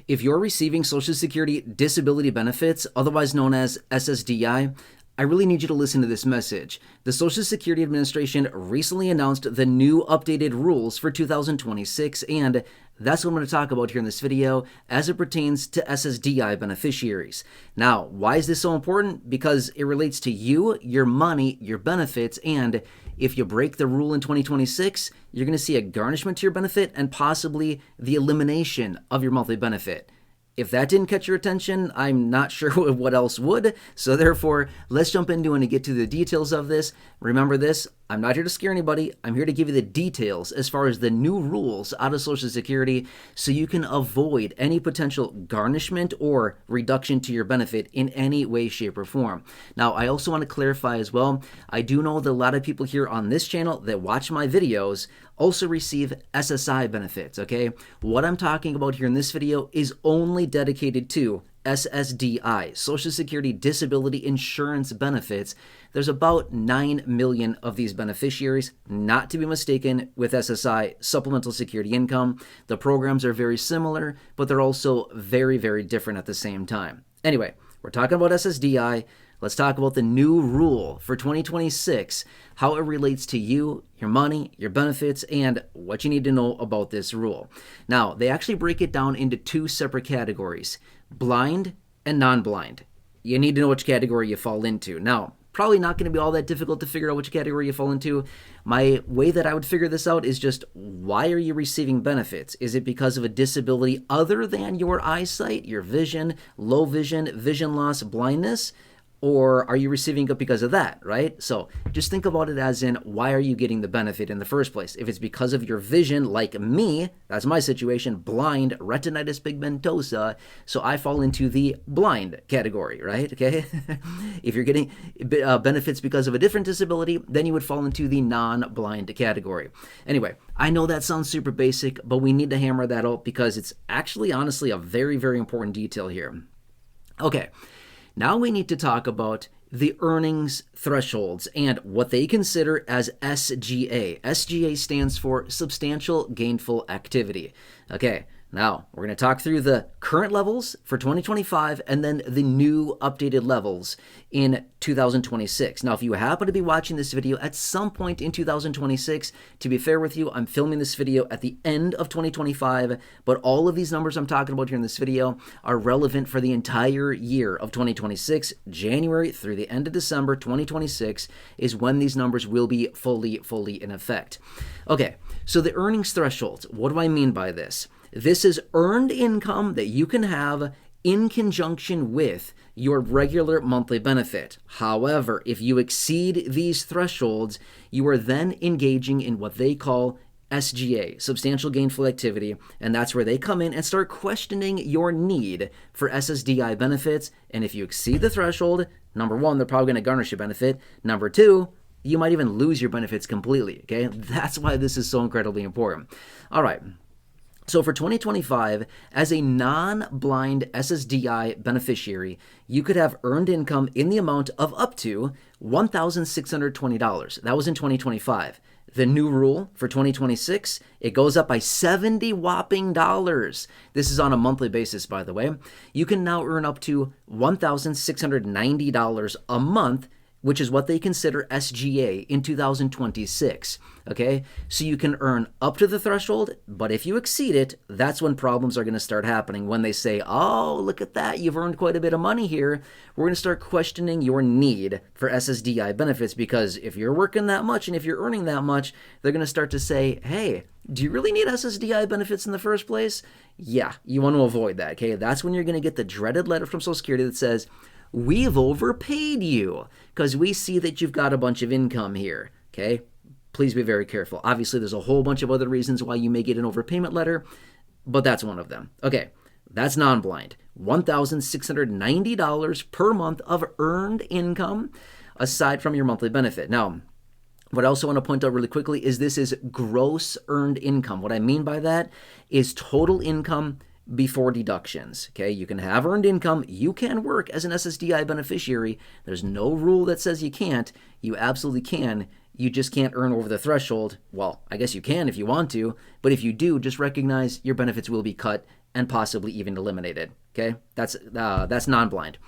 If you're receiving Social Security disability benefits, otherwise known as SSDI, I really need you to listen to this message. The Social Security Administration recently announced the new updated rules for 2026, and that's what I'm going to talk about here in this video as it pertains to SSDI beneficiaries. Now, why is this so important? Because it relates to you, your money, your benefits, and if you break the rule in 2026, you're going to see a garnishment to your benefit and possibly the elimination of your monthly benefit. If that didn't catch your attention, I'm not sure what else would. So therefore, let's jump into and get to the details of this. Remember this, I'm not here to scare anybody. I'm here to give you the details as far as the new rules out of Social Security so you can avoid any potential garnishment or reduction to your benefit in any way, shape, or form. Now, I also want to clarify as well, I do know that a lot of people here on this channel that watch my videos also receive SSI benefits, okay? What I'm talking about here in this video is only dedicated to SSDI, Social Security Disability Insurance Benefits. There's about 9 million of these beneficiaries, not to be mistaken with SSI, Supplemental Security Income. The programs are very similar, but they're also very, very different at the same time. Anyway, we're talking about SSDI. Let's talk about the new rule for 2026, how it relates to you, your money, your benefits, and what you need to know about this rule. Now, they actually break it down into two separate categories, blind and non-blind. You need to know which category you fall into. Now, probably not going to be all that difficult to figure out which category you fall into. My way that I would figure this out is just, why are you receiving benefits? Is it because of a disability other than your eyesight, your vision, low vision, vision loss, blindness? Or are you receiving it because of that, right? So just think about it as in, why are you getting the benefit in the first place? If it's because of your vision, like me, that's my situation, blind, retinitis pigmentosa, so I fall into the blind category, right? Okay. If you're getting benefits because of a different disability, then you would fall into the non-blind category. Anyway, I know that sounds super basic, but we need to hammer that out because it's actually, honestly, a very, very important detail here. Okay. Now we need to talk about the earnings thresholds and what they consider as SGA. SGA stands for Substantial Gainful Activity. Okay, now we're going to talk through the current levels for 2025 and then the new updated levels in 2026. Now, if you happen to be watching this video at some point in 2026, to be fair with you, I'm filming this video at the end of 2025, but all of these numbers I'm talking about here in this video are relevant for the entire year of 2026. January through the end of December 2026 is when these numbers will be fully in effect. Okay, so the earnings thresholds, what do I mean by this? This is earned income that you can have in conjunction with your regular monthly benefit. However, if you exceed these thresholds, you are then engaging in what they call SGA, Substantial Gainful Activity, and that's where they come in and start questioning your need for SSDI benefits. And if you exceed the threshold, number one, they're probably going to garnish your benefit. Number two, you might even lose your benefits completely, okay? That's why this is so incredibly important. All right. So for 2025, as a non-blind SSDI beneficiary, you could have earned income in the amount of up to $1,620. That was in 2025. The new rule for 2026, it goes up by $70 whopping dollars. This is on a monthly basis, by the way. You can now earn up to $1,690 a month, which is what they consider SGA in 2026, okay? So you can earn up to the threshold, but if you exceed it, that's when problems are going to start happening. When they say, oh, look at that, you've earned quite a bit of money here, we're going to start questioning your need for SSDI benefits, because if you're working that much and if you're earning that much, they're going to start to say, hey, do you really need SSDI benefits in the first place? Yeah, you want to avoid that, okay? That's when you're going to get the dreaded letter from Social Security that says, we've overpaid you because we see that you've got a bunch of income here, okay? Please be very careful. Obviously, there's a whole bunch of other reasons why you may get an overpayment letter, but that's one of them. Okay, that's non-blind. $1,690 per month of earned income aside from your monthly benefit. Now, what I also want to point out really quickly is this is gross earned income. What I mean by that is total income before deductions, okay? You can have earned income. You can work as an SSDI beneficiary. There's no rule that says you can't. You absolutely can. You just can't earn over the threshold. Well, I guess you can if you want to, but if you do, just recognize your benefits will be cut and possibly even eliminated. Okay, that's non-blind.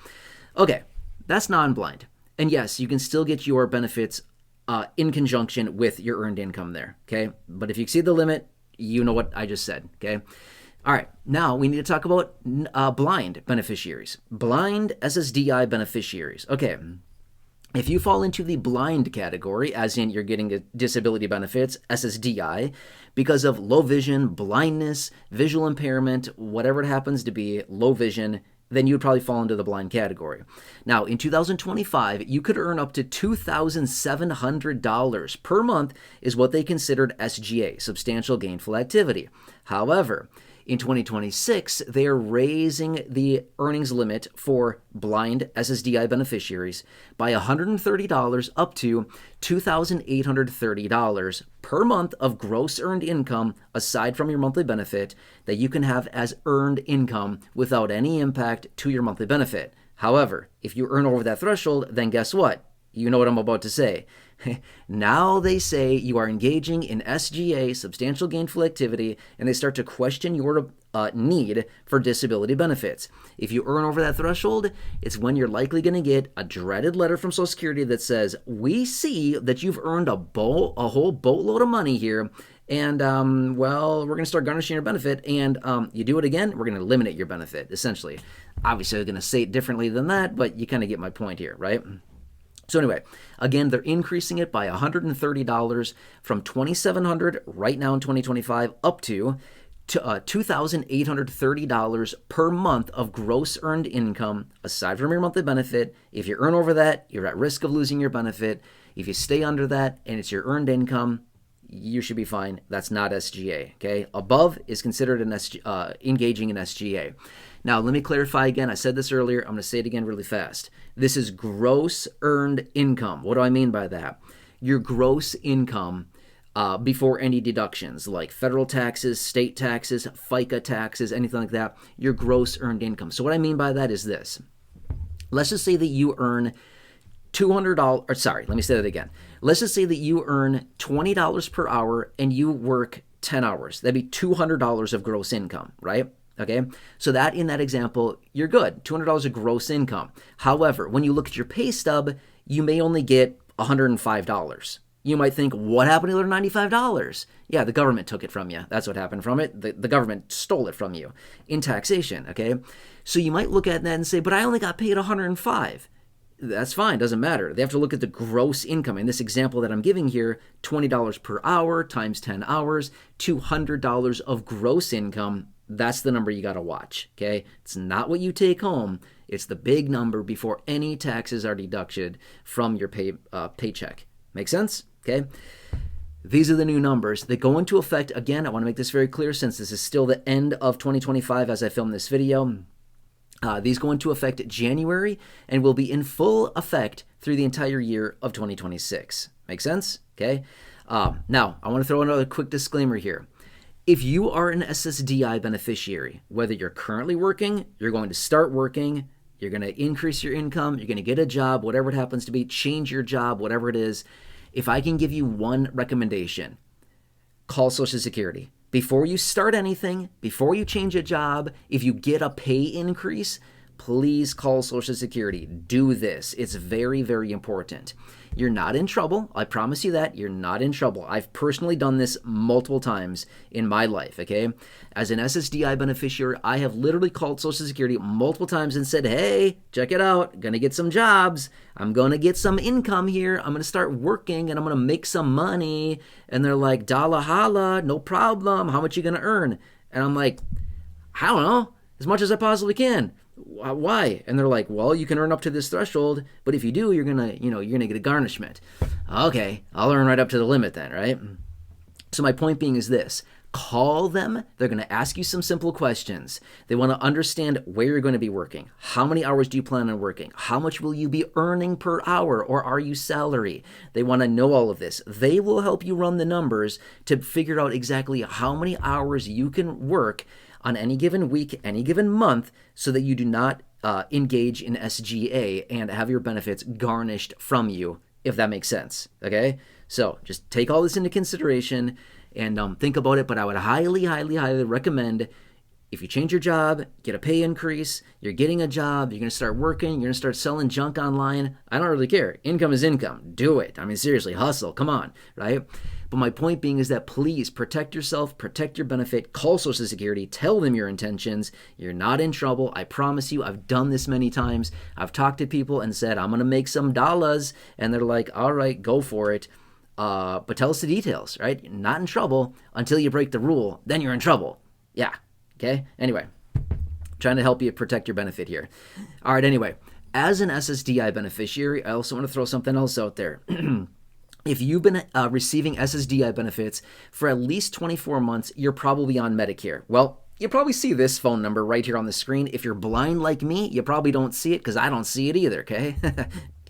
Okay, that's non-blind. And yes, you can still get your benefits in conjunction with your earned income there. Okay, but if you exceed the limit, you know what I just said. Okay. All right, now we need to talk about blind beneficiaries, blind SSDI beneficiaries. Okay, if you fall into the blind category, as in you're getting disability benefits, SSDI, because of low vision, blindness, visual impairment, whatever it happens to be, low vision, then you'd probably fall into the blind category. Now, in 2025, you could earn up to $2,700 per month is what they considered SGA, substantial gainful activity. However, in 2026, they are raising the earnings limit for blind SSDI beneficiaries by $130 up to $2,830 per month of gross earned income aside from your monthly benefit that you can have as earned income without any impact to your monthly benefit. However, if you earn over that threshold, then guess what? You know what I'm about to say. Now they say you are engaging in SGA, substantial gainful activity, and they start to question your need for disability benefits. If you earn over that threshold, it's when you're likely going to get a dreaded letter from Social Security that says, we see that you've earned a whole boatload of money here, and, well, we're going to start garnishing your benefit, and you do it again, we're going to eliminate your benefit, essentially. Obviously, they're going to say it differently than that, but you kind of get my point here, right? So anyway, again, they're increasing it by $130 from $2,700 right now in 2025 up to $2,830 per month of gross earned income aside from your monthly benefit. If you earn over that, you're at risk of losing your benefit. If you stay under that and it's your earned income, you should be fine. That's not SGA, okay? Above is considered engaging in SGA. Now, let me clarify again. I said this earlier. I'm going to say it again really fast. This is gross earned income. What do I mean by that? Your gross income before any deductions like federal taxes, state taxes, FICA taxes, anything like that, your gross earned income. So what I mean by that is this. Let's just say that you earn $200, or sorry, let me say that again. Let's just say that you earn $20 per hour and you work 10 hours. That'd be $200 of gross income, right? Okay, so that in that example, you're good. $200 of gross income. However, when you look at your pay stub, you may only get $105. You might think, what happened to the other $95? Yeah, the government took it from you. That's what happened from it. The government stole it from you in taxation, okay? So you might look at that and say, but I only got paid $105. That's fine, doesn't matter. They have to look at the gross income. In this example that I'm giving here, $20 per hour times 10 hours, $200 of gross income. That's the number you got to watch, okay? It's not what you take home. It's the big number before any taxes are deducted from your paycheck. Make sense? Okay? These are the new numbers. They go into effect, again, I want to make this very clear since this is still the end of 2025 as I film this video. These go into effect January and will be in full effect through the entire year of 2026. Make sense? Okay? Now, I want to throw another quick disclaimer here. If you are an SSDI beneficiary, whether you're currently working, you're going to start working, you're going to increase your income, you're going to get a job, whatever it happens to be, change your job, whatever it is, if I can give you one recommendation, call Social Security. Before you start anything, before you change a job, if you get a pay increase, please call Social Security. Do this. It's very, very important. You're not in trouble. I promise you that. You're not in trouble. I've personally done this multiple times in my life, okay? As an SSDI beneficiary, I have literally called Social Security multiple times and said, hey, check it out. Gonna get some jobs. I'm gonna get some income here. I'm gonna start working and I'm gonna make some money. And they're like, Dala holla, no problem. How much you gonna earn? And I'm like, I don't know, as much as I possibly can. Why? And they're like, well, you can earn up to this threshold, but if you do, you're gonna get a garnishment. Okay, I'll earn right up to the limit then, right? So my point being is this. Call them. They're going to ask you some simple questions. They want to understand where you're going to be working. How many hours do you plan on working? How much will you be earning per hour, or are you salary? They want to know all of this. They will help you run the numbers to figure out exactly how many hours you can work on any given week, any given month, so that you do not engage in SGA and have your benefits garnished from you, if that makes sense, okay? So just take all this into consideration and think about it, but I would highly, highly, highly recommend if you change your job, get a pay increase, you're getting a job, you're going to start working, you're going to start selling junk online. I don't really care. Income is income. Do it. I mean, seriously, hustle. Come on, right? But my point being is that please protect yourself, protect your benefit, call Social Security, tell them your intentions. You're not in trouble. I promise you, I've done this many times. I've talked to people and said, I'm going to make some dollars. And they're like, all right, go for it. But tell us the details, right? You're not in trouble until you break the rule. Then you're in trouble. Yeah. Okay? Anyway, trying to help you protect your benefit here. All right, anyway, as an SSDI beneficiary, I also want to throw something else out there. If you've been receiving SSDI benefits for at least 24 months, you're probably on Medicare. Well, you probably see this phone number right here on the screen. If you're blind like me, you probably don't see it because I don't see it either, okay?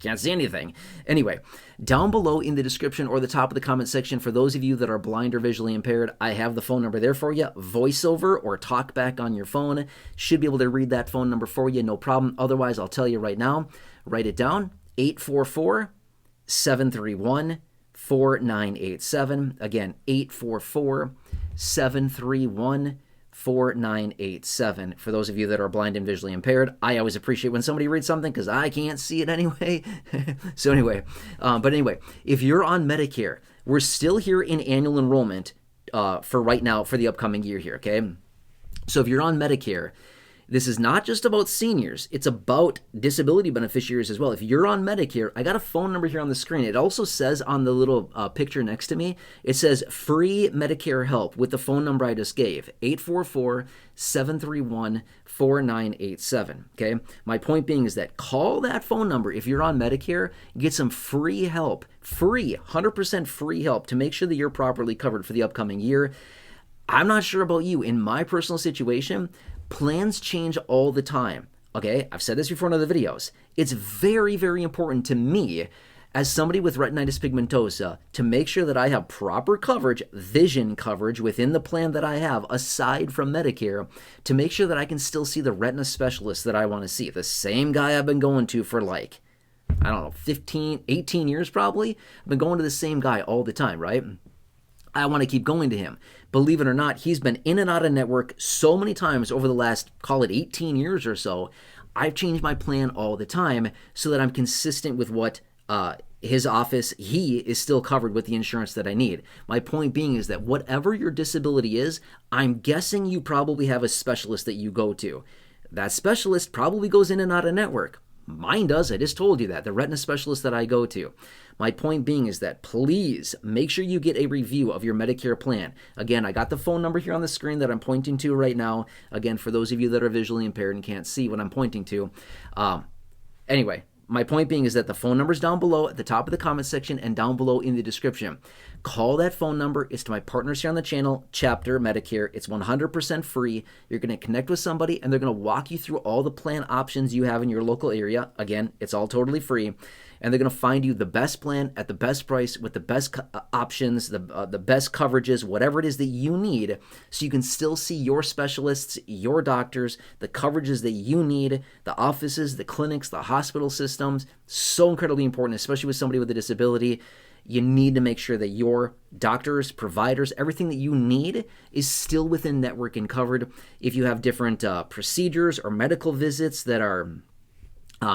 Can't see anything. Anyway, down below in the description or the top of the comment section, for those of you that are blind or visually impaired, I have the phone number there for you. Voiceover or talk back on your phone. Should be able to read that phone number for you, no problem. Otherwise, I'll tell you right now. Write it down, 844-731-4987. Again, 844-731-4987. 4987 for those of you that are blind and visually impaired. I always appreciate when somebody reads something because I can't see it anyway. So anyway, if you're on Medicare, we're still here in annual enrollment for right now for the upcoming year here, okay? So if you're on Medicare, this is not just about seniors. It's about disability beneficiaries as well. If you're on Medicare, I got a phone number here on the screen. It also says on the little picture next to me, it says free Medicare help with the phone number I just gave, 844-731-4987. Okay? My point being is that call that phone number if you're on Medicare, get some free help, free, 100% free help to make sure that you're properly covered for the upcoming year. I'm not sure about you. In my personal situation, plans change all the time, okay? I've said this before in other videos. It's very, very important to me as somebody with retinitis pigmentosa to make sure that I have proper coverage, vision coverage within the plan that I have aside from Medicare to make sure that I can still see the retina specialist that I want to see. The same guy I've been going to for like, I don't know, 15, 18 years probably. I've been going to the same guy all the time, right? I want to keep going to him. Believe it or not, he's been in and out of network so many times over the last, call it 18 years or so. I've changed my plan all the time so that I'm consistent with what his office, he is still covered with the insurance that I need. My point being is that whatever your disability is, I'm guessing you probably have a specialist that you go to. That specialist probably goes in and out of network. Mine does. I just told you that. The retina specialist that I go to. My point being is that please make sure you get a review of your Medicare plan. Again, I got the phone number here on the screen that I'm pointing to right now. Again, for those of you that are visually impaired and can't see what I'm pointing to. Anyway, my point being is that the phone number's down below at the top of the comment section and down below in the description. Call that phone number. It's to my partners here on the channel, Chapter Medicare. It's 100% free. You're going to connect with somebody and they're going to walk you through all the plan options you have in your local area. Again, it's all totally free. And they're going to find you the best plan at the best price with the best options, the best coverages, whatever it is that you need, so you can still see your specialists, your doctors, the coverages that you need, the offices, the clinics, the hospital systems. So incredibly important, especially with somebody with a disability. You need to make sure that your doctors, providers, everything that you need is still within network and covered. If you have different procedures or medical visits that are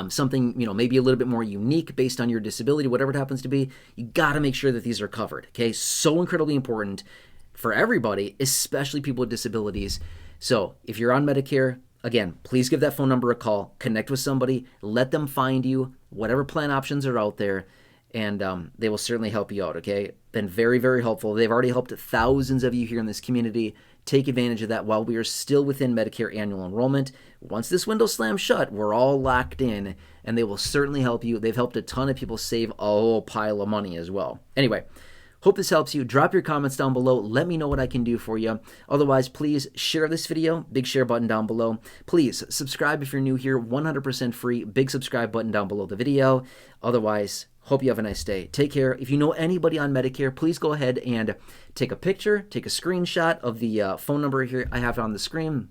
something, maybe a little bit more unique based on your disability, whatever it happens to be, you got to make sure that these are covered, okay? So incredibly important for everybody, especially people with disabilities. So if you're on Medicare, again, please give that phone number a call, connect with somebody, let them find you, whatever plan options are out there, and they will certainly help you out, okay? Been very, very helpful. They've already helped thousands of you here in this community. Take advantage of that while we are still within Medicare annual enrollment. Once this window slams shut, we're all locked in, and they will certainly help you. They've helped a ton of people save a whole pile of money as well. Anyway, hope this helps you. Drop your comments down below. Let me know what I can do for you. Otherwise, please share this video. Big share button down below. Please subscribe if you're new here. 100% free. Big subscribe button down below the video. Otherwise, hope you have a nice day. Take care. If you know anybody on Medicare, please go ahead and take a picture, take a screenshot of the phone number here I have on the screen.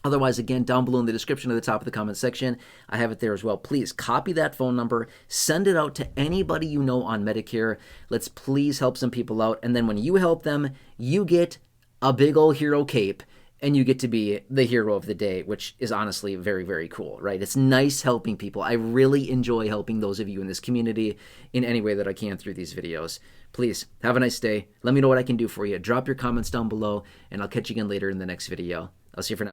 Otherwise, again, down below in the description at the top of the comment section, I have it there as well. Please copy that phone number, send it out to anybody you know on Medicare. Let's please help some people out. And then when you help them, you get a big old hero cape and you get to be the hero of the day, which is honestly very, very cool, right? It's nice helping people. I really enjoy helping those of you in this community in any way that I can through these videos. Please, have a nice day. Let me know what I can do for you. Drop your comments down below, and I'll catch you again later in the next video. I'll see you for now.